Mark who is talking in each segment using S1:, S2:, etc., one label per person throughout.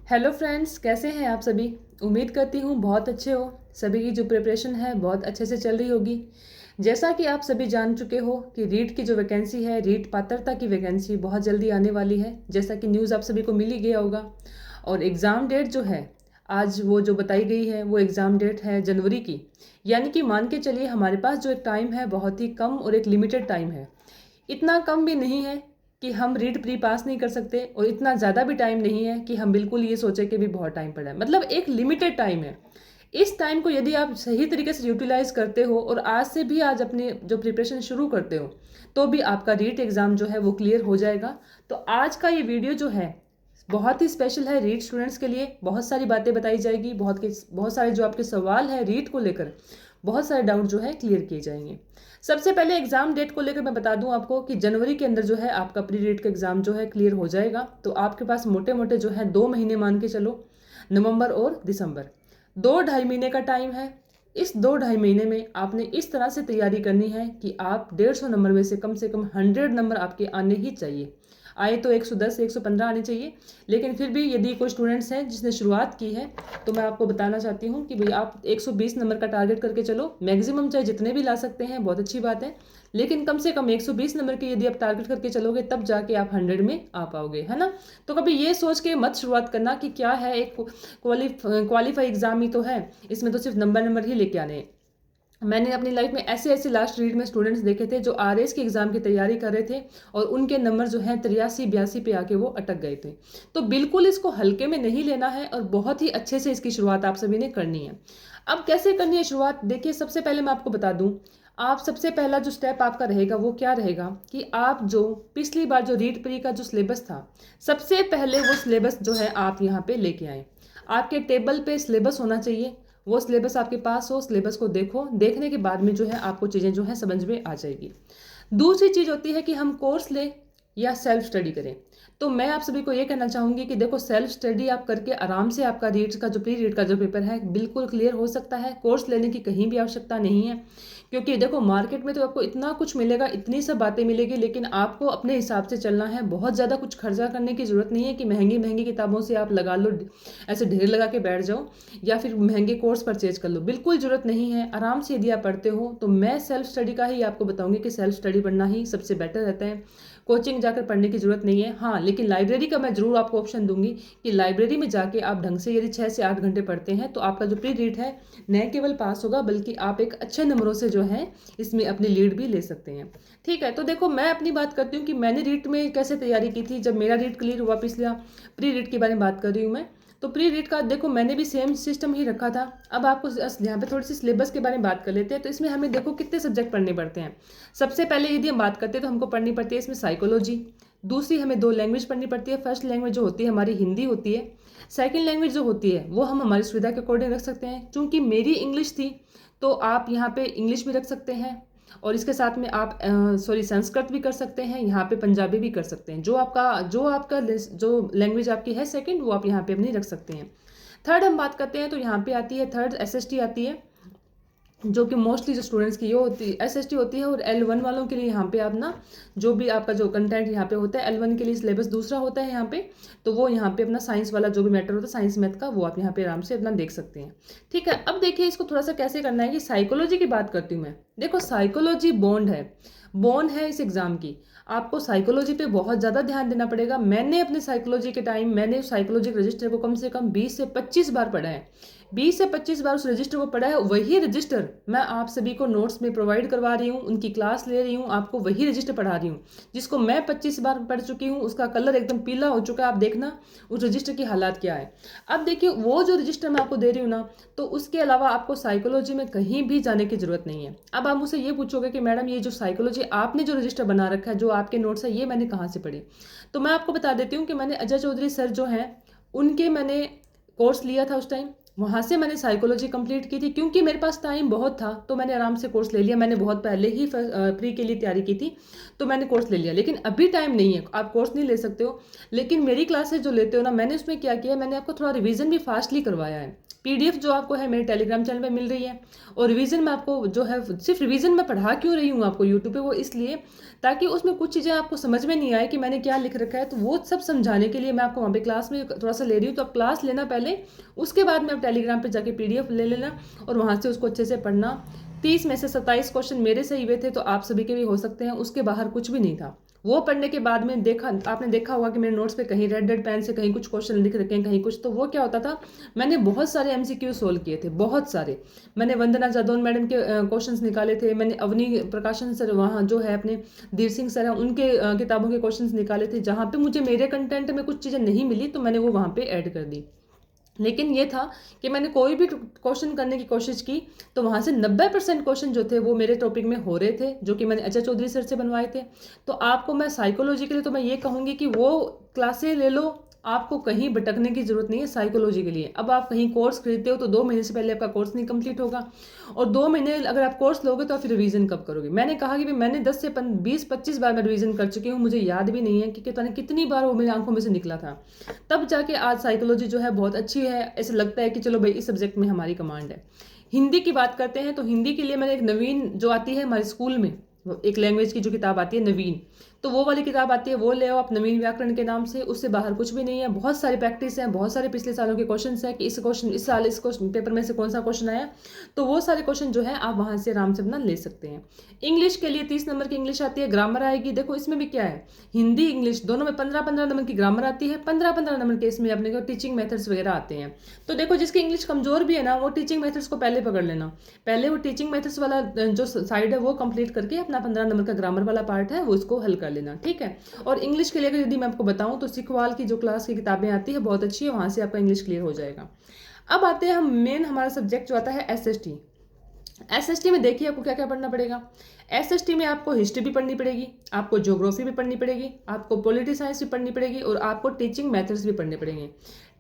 S1: Hello friends, कैसे हैं आप सभी। उम्मीद करती हूँ बहुत अच्छे हो। सभी की जो प्रिपरेशन है बहुत अच्छे से चल रही होगी। जैसा कि आप सभी जान चुके हो कि रीट की जो वैकेंसी है, रीट पात्रता की वैकेंसी बहुत जल्दी आने वाली है। जैसा कि न्यूज़ आप सभी को मिल ही गया होगा। और एग्ज़ाम डेट जो है, आज वो जो बताई गई है वो एग्ज़ाम डेट है जनवरी की। यानी कि मान के चलिए हमारे पास जो एक टाइम है बहुत ही कम और एक लिमिटेड टाइम है। इतना कम भी नहीं है कि हम रीड प्री पास नहीं कर सकते, और इतना ज़्यादा भी टाइम नहीं है कि हम बिल्कुल ये सोचें कि भी बहुत टाइम पड़ा है। मतलब एक लिमिटेड टाइम है। इस टाइम को यदि आप सही तरीके से यूटिलाइज करते हो और आज से भी आज अपने जो प्रिपरेशन शुरू करते हो, तो भी आपका रीट एग्ज़ाम जो है वो क्लियर हो जाएगा। तो आज का ये वीडियो जो है बहुत ही स्पेशल है रीट स्टूडेंट्स के लिए। बहुत सारी बातें बताई जाएगी, बहुत सारे जो आपके सवाल है रीट को लेकर, बहुत सारे डाउट जो है क्लियर किए जाएंगे। सबसे पहले एग्जाम डेट को लेकर मैं बता दूं आपको कि जनवरी के अंदर जो है आपका प्री रीट का एग्जाम जो है क्लियर हो जाएगा। तो आपके पास मोटे मोटे जो है 2 महीने मान के चलो, नवंबर और दिसंबर, 2-2.5 महीने का टाइम है। इस 2-2.5 महीने में आपने इस तरह से तैयारी करनी है कि आप 150 नंबर में से कम 100 नंबर आपके आने ही चाहिए। आए तो 110 115 आने चाहिए, लेकिन फिर भी यदि कोई स्टूडेंट्स हैं जिसने शुरुआत की है, तो मैं आपको बताना चाहती हूँ कि भाई आप 120 नंबर का टारगेट करके चलो। मैक्सिमम चाहे जितने भी ला सकते हैं बहुत अच्छी बात है, लेकिन कम से कम 120 नंबर के यदि आप टारगेट करके चलोगे तब जाके आप 100 में आ पाओगे, है ना। तो कभी ये सोच के मत शुरुआत करना कि क्या है, एक क्वालिफाई एग्जाम ही तो है, इसमें तो सिर्फ नंबर नंबर ही लेके आने हैं। मैंने अपनी लाइफ में ऐसे ऐसे लास्ट रीड में स्टूडेंट्स देखे थे जो आरएस के एग्जाम की तैयारी कर रहे थे, और उनके नंबर जो है 83-82 पे आके वो अटक गए थे। तो बिल्कुल इसको हल्के में नहीं लेना है, और बहुत ही अच्छे से इसकी शुरुआत आप सभी ने करनी है। अब कैसे करनी है शुरुआत, देखिए सबसे पहले मैं आपको बता दूं, आप सबसे पहला जो स्टेप आपका रहेगा वो क्या रहेगा कि आप जो पिछली बार जो रीड प्री का जो सिलेबस था, सबसे पहले वो सिलेबस जो है आप यहाँ पे लेके आए। आपके टेबल पे सिलेबस होना चाहिए, वो सिलेबस आपके पास हो, सिलेबस को देखो, देखने के बाद में जो है आपको चीज़ें जो है समझ में आ जाएगी। दूसरी चीज़ होती है कि हम कोर्स लें या सेल्फ स्टडी करें। तो मैं आप सभी को ये कहना चाहूँगी कि देखो, सेल्फ स्टडी आप करके आराम से आपका रीट का जो प्री रीट का जो पेपर है बिल्कुल क्लियर हो सकता है। कोर्स लेने की कहीं भी आवश्यकता नहीं है, क्योंकि देखो मार्केट में तो आपको इतना कुछ मिलेगा, इतनी सब बातें मिलेगी, लेकिन आपको अपने हिसाब से चलना है। बहुत ज़्यादा कुछ खर्चा करने की ज़रूरत नहीं है कि महंगी महंगी किताबों से आप लगा लो, ऐसे ढेर लगा के बैठ जाओ, या फिर महंगे कोर्स परचेज कर लो। बिल्कुल ज़रूरत नहीं है। आराम से यदि आप पढ़ते हो तो मैं सेल्फ स्टडी का ही आपको बताऊंगी कि सेल्फ स्टडी पढ़ना ही सबसे बेटर रहता है। कोचिंग जाकर पढ़ने की ज़रूरत नहीं है। हाँ, लेकिन लाइब्रेरी का मैं ज़रूर आपको ऑप्शन दूंगी कि लाइब्रेरी में जाके आप ढंग से यदि 6 से 8 घंटे पढ़ते हैं तो आपका जो प्री रीड है न केवल पास होगा, बल्कि आप एक अच्छे नंबरों से जो है इसमें अपनी लीड भी ले सकते हैं। ठीक है, तो देखो मैं अपनी बात करती हूँ कि मैंने रीट में कैसे तैयारी की थी जब मेरा रीट क्लियर हुआ। पिछला प्री रीट के बारे में बात कर रही हूँ मैं। तो प्री रीड का देखो मैंने भी सेम सिस्टम ही रखा था। अब आपको यहाँ पे थोड़ी सी सिलेबस के बारे में बात कर लेते हैं। तो इसमें हमें देखो कितने सब्जेक्ट पढ़ने पड़ते हैं। सबसे पहले यदि हम बात करते हैं तो हमको पढ़नी पड़ती है इसमें साइकोलॉजी। दूसरी हमें 2 लैंग्वेज पढ़नी पड़ती है। फर्स्ट लैंग्वेज जो होती है हमारी हिंदी होती है। सेकेंड लैंग्वेज जो होती है वो हम हमारी सुविधा के अकॉर्डिंग रख सकते हैं। चूंकि मेरी इंग्लिश थी तो आप यहाँ पे इंग्लिश भी रख सकते हैं, और इसके साथ में आप संस्कृत भी कर सकते हैं, यहाँ पे पंजाबी भी कर सकते हैं। जो आपका जो लैंग्वेज आपकी है सेकंड, वो आप यहाँ पे अपनी रख सकते हैं। थर्ड हम बात करते हैं तो यहाँ पे आती है थर्ड एसएसटी आती है, जो कि मोस्टली जो स्टूडेंट्स की ये होती है एसएसटी होती है। और L1 वालों के लिए यहाँ पे आप ना जो भी आपका जो कंटेंट यहाँ पे होता है, L1 के लिए सिलेबस दूसरा होता है यहाँ पे। तो वो यहाँ पे अपना साइंस वाला जो भी मैटर होता है साइंस मैथ का, वो आप यहाँ पे आराम से अपना देख सकते हैं। ठीक है, अब देखिए इसको थोड़ा सा कैसे करना है कि साइकोलॉजी की बात करती हूँ मैं। देखो साइकोलॉजी बॉन्ड है इस एग्जाम की। आपको साइकोलॉजी पे बहुत ज़्यादा ध्यान देना पड़ेगा। मैंने अपने साइकोलॉजी के टाइम मैंने साइकोलॉजी के रजिस्टर को कम से कम 20 से 25 बार पढ़ा है। 20 से 25 बार उस रजिस्टर को पढ़ा है। वही रजिस्टर मैं आप सभी को नोट्स में प्रोवाइड करवा रही हूँ, उनकी क्लास ले रही हूँ, आपको वही रजिस्टर पढ़ा रही हूँ जिसको मैं 25 बार पढ़ चुकी हूँ। उसका कलर एकदम पीला हो चुका है। आप देखना उस रजिस्टर की हालात क्या है। अब देखिए वो जो रजिस्टर मैं आपको दे रही हूँ ना, तो उसके अलावा आपको साइकोलॉजी में कहीं भी जाने की जरूरत नहीं है। अब आप मुझसे ये पूछोगे कि मैडम ये जो साइकोलॉजी आपने जो रजिस्टर बना रखा है, जो आपके नोट्स है, ये मैंने कहाँ से पढ़ी। तो मैं आपको बता देती हूँ कि मैंने अजय चौधरी सर जो हैं उनके मैंने कोर्स लिया था उस टाइम। वहाँ से मैंने साइकोलॉजी कंप्लीट की थी। क्योंकि मेरे पास टाइम बहुत था तो मैंने आराम से कोर्स ले लिया। मैंने बहुत पहले ही प्री के लिए तैयारी की थी, तो मैंने कोर्स ले लिया। लेकिन अभी टाइम नहीं है, आप कोर्स नहीं ले सकते हो। लेकिन मेरी क्लासेस जो लेते हो ना, मैंने उसमें क्या किया, मैंने आपको थोड़ा रिवीजन भी फास्टली करवाया है। PDF जो आपको है मेरे टेलीग्राम चैनल पे मिल रही है। और रिवीजन में आपको जो है, सिर्फ रिवीजन में पढ़ा क्यों रही हूँ आपको यूट्यूब पे, वो इसलिए ताकि उसमें कुछ चीज़ें आपको समझ में नहीं आए कि मैंने क्या लिख रखा है, तो वो सब समझाने के लिए मैं आपको वहाँ पे क्लास में थोड़ा सा ले रही हूँ। तो आप क्लास लेना पहले, उसके बाद में आप टेलीग्राम पे जाके PDF ले लेना और वहाँ से उसको अच्छे से पढ़ना। 30 में से 27 क्वेश्चन मेरे सही हुए थे, तो आप सभी के भी हो सकते हैं, उसके बाहर कुछ भी नहीं था। वो पढ़ने के बाद में आपने देखा होगा कि मेरे नोट्स पे कहीं रेड पेन से कहीं कुछ क्वेश्चन लिख रखे हैं, कहीं कुछ। तो वो क्या होता था, मैंने बहुत सारे MCQ सोल्व किए थे, बहुत सारे। मैंने वंदना जादौन मैडम के क्वेश्चंस निकाले थे, मैंने अवनी प्रकाशन सर वहाँ जो है अपने धीर सिंह सर हैं उनके किताबों के क्वेश्चंस निकाले थे। जहाँ पे मुझे मेरे कंटेंट में कुछ चीज़ें नहीं मिली तो मैंने वो वहाँ पे ऐड कर दी। लेकिन ये था कि मैंने कोई भी क्वेश्चन करने की कोशिश की तो वहाँ से 90% क्वेश्चन जो थे वो मेरे टॉपिक में हो रहे थे, जो कि मैंने अजय चौधरी सर से बनवाए थे। तो आपको मैं साइकोलॉजी के लिए तो मैं ये कहूँगी कि वो क्लासें ले लो, आपको कहीं भटकने की जरूरत नहीं है साइकोलॉजी के लिए। अब आप कहीं कोर्स खरीदते हो तो 2 महीने से पहले आपका कोर्स नहीं कंप्लीट होगा, और 2 महीने अगर आप कोर्स लोगे तो फिर रिवीजन कब करोगे। मैंने कहा कि मैंने 10 से 20-25 बार मैं रिवीजन कर चुकी हूँ, मुझे याद भी नहीं है कि पता नहीं कितनी बार वो मेरी आंखों में से निकला था। तब जाके आज साइकोलॉजी जो है बहुत अच्छी है, ऐसा लगता है कि चलो भाई इस सब्जेक्ट में हमारी कमांड है। हिंदी की बात करते हैं तो हिंदी के लिए मैंने एक नवीन जो आती है हमारे स्कूल में, एक लैंग्वेज की जो किताब आती है नवीन, तो वो वाली किताब आती है, वो ले आओ आप, नवीन व्याकरण के नाम से। उससे बाहर कुछ भी नहीं है, बहुत सारी प्रैक्टिस है, बहुत सारे पिछले सालों के क्वेश्चंस हैं कि इस साल इस क्वेश्चन पेपर में से कौन सा क्वेश्चन आया, तो वो सारे क्वेश्चन जो है आप वहां से आराम से अपना ले सकते हैं। इंग्लिश के लिए 30 नंबर की इंग्लिश आती है, ग्रामर आएगी। देखो इसमें भी क्या है, हिंदी इंग्लिश दोनों में 15-15 नंबर की ग्रामर आती है, 15-15 नंबर के इसमें अपने को टीचिंग मेथड्स वगैरह आते हैं। तो देखो जिसकी इंग्लिश कमजोर भी है ना, वो टीचिंग मेथड्स को पहले पकड़ लेना, पहले वो टीचिंग मेथड्स वाला जो साइड है वो कंप्लीट करके अपना 15 नंबर का ग्रामर वाला पार्ट है वो इसको हल कर लेना, ठीक है। और इंग्लिश के लिए अगर यदि मैं आपको बताऊं तो सिखवाल की जो क्लास की किताबें आती है बहुत अच्छी है, वहां से आपका इंग्लिश क्लियर हो जाएगा। अब आते हैं हम मेन हमारा सब्जेक्ट जो आता है SST। SST में देखिए आपको क्या क्या पढ़ना पड़ेगा। SST में आपको हिस्ट्री भी पढ़नी पड़ेगी, आपको ज्योग्राफी भी पढ़नी पड़ेगी, आपको पॉलिटी साइंस भी पढ़नी पड़ेगी, और आपको टीचिंग मेथड्स भी पढ़ने पड़ेंगे।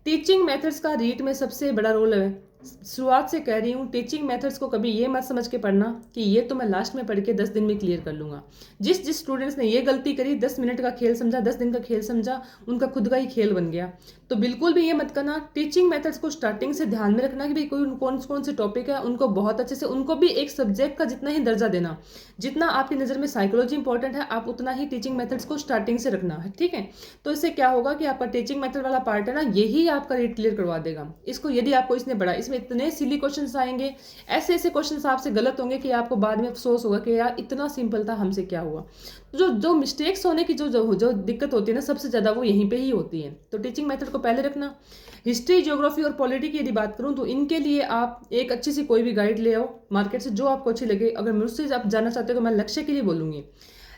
S1: टीचिंग मेथड्स का रीट में सबसे बड़ा रोल है। शुरुआत से कह रही हूँ, टीचिंग मेथड्स को कभी ये मत समझ के पढ़ना कि ये तो मैं लास्ट में पढ़ के 10 दिन में क्लियर कर लूँगा। जिस स्टूडेंट्स ने ये गलती करी, 10 मिनट का खेल समझा, 10 दिन का खेल समझा, उनका खुद का ही खेल बन गया। तो बिल्कुल भी ये मत करना। टीचिंग मेथड्स को स्टार्टिंग से ध्यान में रखना कि भाई कोई कौन कौन से टॉपिक है, उनको बहुत अच्छे से, उनको भी एक सब्जेक्ट का जितना ही दर्जा देना। जितना आपकी नज़र में साइकोलॉजी इंपॉर्टेंट है, आप उतना ही टीचिंग मेथड्स को स्टार्टिंग से रखना है, ठीक है। तो इससे क्या होगा कि आपका टीचिंग मेथड वाला पार्ट है ना, यही आपका रीड क्लियर करवा देगा। इसको यदि आपको इसने पढ़ा, इसमें इतने सिली क्वेश्चंस आएंगे, ऐसे ऐसे क्वेश्चंस आपसे गलत होंगे कि आपको बाद में अफसोस होगा कि यार इतना सिंपल था, हमसे क्या हुआ। जो जो मिस्टेक्स होने की जो दिक्कत होती है ना, सबसे ज़्यादा वो यहीं पे ही होती है। तो टीचिंग मेथड को पहले रखना। हिस्ट्री, ज्योग्राफी और पॉलिटी की यदि बात करूँ तो इनके लिए आप एक अच्छी सी कोई भी गाइड ले आओ मार्केट से, जो आपको अच्छी लगे। अगर मुझसे आप जानना चाहते हो तो मैं लक्ष्य के लिए बोलूँगी,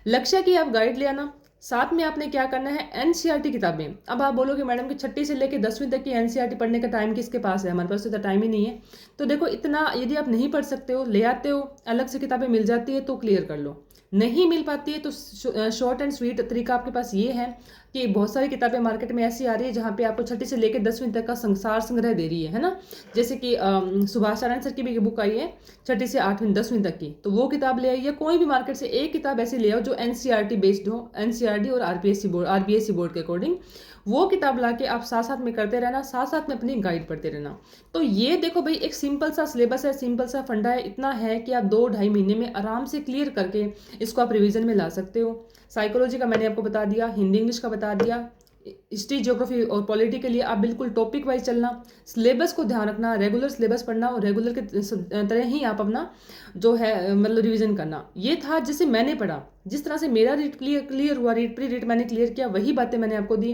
S1: लक्ष्य की आप गाइड ले आना। साथ में आपने क्या करना है, NCERT किताबें। अब आप बोलोगे मैडम कि 6ठी से लेकर 10वीं तक की NCERT पढ़ने का टाइम किसके पास है, हमारे पास तो टाइम ही नहीं है। तो देखो इतना यदि आप नहीं पढ़ सकते हो, ले आते हो, अलग से किताबें मिल जाती है तो क्लियर कर लो। नहीं मिल पाती है तो शॉर्ट एंड स्वीट तरीका आपके पास ये है कि बहुत सारी किताबें मार्केट में ऐसी आ रही है जहाँ पे आपको 6ठी से लेकर 10वीं तक का संसार संग्रह दे रही है ना। जैसे कि सुभाष चरण सर की भी बुक आई है 6ठी से 8वीं 10वीं तक की, तो वो किताब ले आइए। कोई भी मार्केट से एक किताब ऐसी ले आओ जो NCERT बेस्ड हो, NCERT और RBSC बोर्ड के अकॉर्डिंग। वो किताब ला के आप साथ साथ में करते रहना, साथ साथ में अपनी गाइड पढ़ते रहना। तो ये देखो भाई एक सिंपल सा सिलेबस है, सिंपल सा फंडा है, इतना है कि आप 2-2.5 महीने में आराम से क्लियर करके इसको आप रिवीजन में ला सकते हो। साइकोलॉजी का मैंने आपको बता दिया, हिंदी इंग्लिश का बता दिया, हिस्ट्री ज्योग्राफी और पॉलिटी के लिए आप बिल्कुल टॉपिक वाइज चलना, सिलेबस को ध्यान रखना, रेगुलर सिलेबस पढ़ना और रेगुलर के तरह ही आप अपना जो है मतलब रिवीजन करना। ये था जिसे मैंने पढ़ा, जिस तरह से मेरा रीड क्लियर हुआ, रीड प्री रीड मैंने क्लियर किया, वही बातें मैंने आपको दी।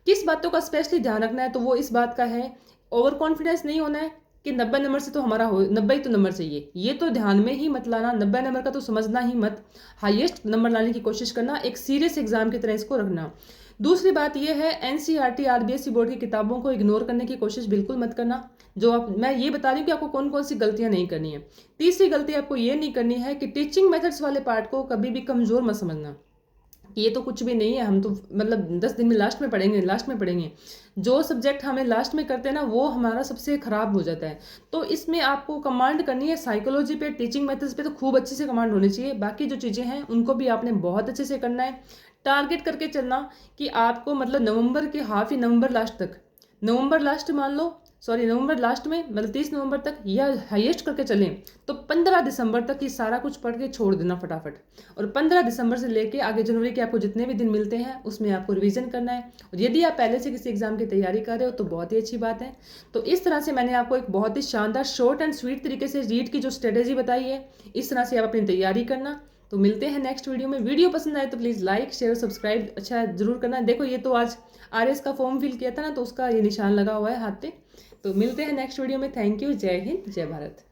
S1: किस बातों का स्पेशली ध्यान रखना है तो वो इस बात का है, ओवर कॉन्फिडेंस नहीं होना है कि 90 नंबर से तो हमारा हो, 90 ही तो नंबर चाहिए, ये तो ध्यान में ही मत लाना। 90 नंबर का तो समझना ही मत, हाईएस्ट नंबर लाने की कोशिश करना, एक सीरियस एग्जाम की तरह इसको रखना। दूसरी बात यह है, NCERT RBSC बोर्ड की किताबों को इग्नोर करने की कोशिश बिल्कुल मत करना। जो आप, मैं ये बता रही हूँ कि आपको कौन कौन सी गलतियां नहीं करनी है। तीसरी गलती आपको ये नहीं करनी है कि टीचिंग मेथड्स वाले पार्ट को कभी भी कमजोर मत समझना कि ये तो कुछ भी नहीं है, हम तो मतलब 10 दिन में लास्ट में पढ़ेंगे। जो सब्जेक्ट हमें लास्ट में करते हैं ना वो हमारा सबसे खराब हो जाता है। तो इसमें आपको कमांड करनी है साइकोलॉजी पे, टीचिंग मेथड्स पे तो खूब अच्छे से कमांड होनी चाहिए। बाकी जो चीज़ें हैं उनको भी आपने बहुत अच्छे से करना है। टारगेट करके चलना कि आपको मतलब नवंबर के हाफ ही नवंबर लास्ट तक, नवंबर लास्ट मान लो नवंबर लास्ट में, मतलब 30 नवंबर तक या हाईएस्ट करके चलें तो 15 दिसंबर तक ये सारा कुछ पढ़ के छोड़ देना फटाफट। और 15 दिसंबर से लेके आगे जनवरी के आपको जितने भी दिन मिलते हैं उसमें आपको रिवीजन करना है। और यदि आप पहले से किसी एग्जाम की तैयारी कर रहे हो तो बहुत ही अच्छी बात है। तो इस तरह से मैंने आपको एक बहुत ही शानदार शॉर्ट एंड स्वीट तरीके से रीड की जो स्ट्रेटेजी बताई है, इस तरह से आप अपनी तैयारी करना। तो मिलते हैं नेक्स्ट वीडियो में। वीडियो पसंद आए तो प्लीज़ लाइक शेयर सब्सक्राइब अच्छा जरूर करना। देखो ये तो आज आरएस का फॉर्म फिल किया था ना, तो उसका ये निशान लगा हुआ है हाथ पे। तो मिलते हैं नेक्स्ट वीडियो में। Thank you. जय हिंद, जय भारत।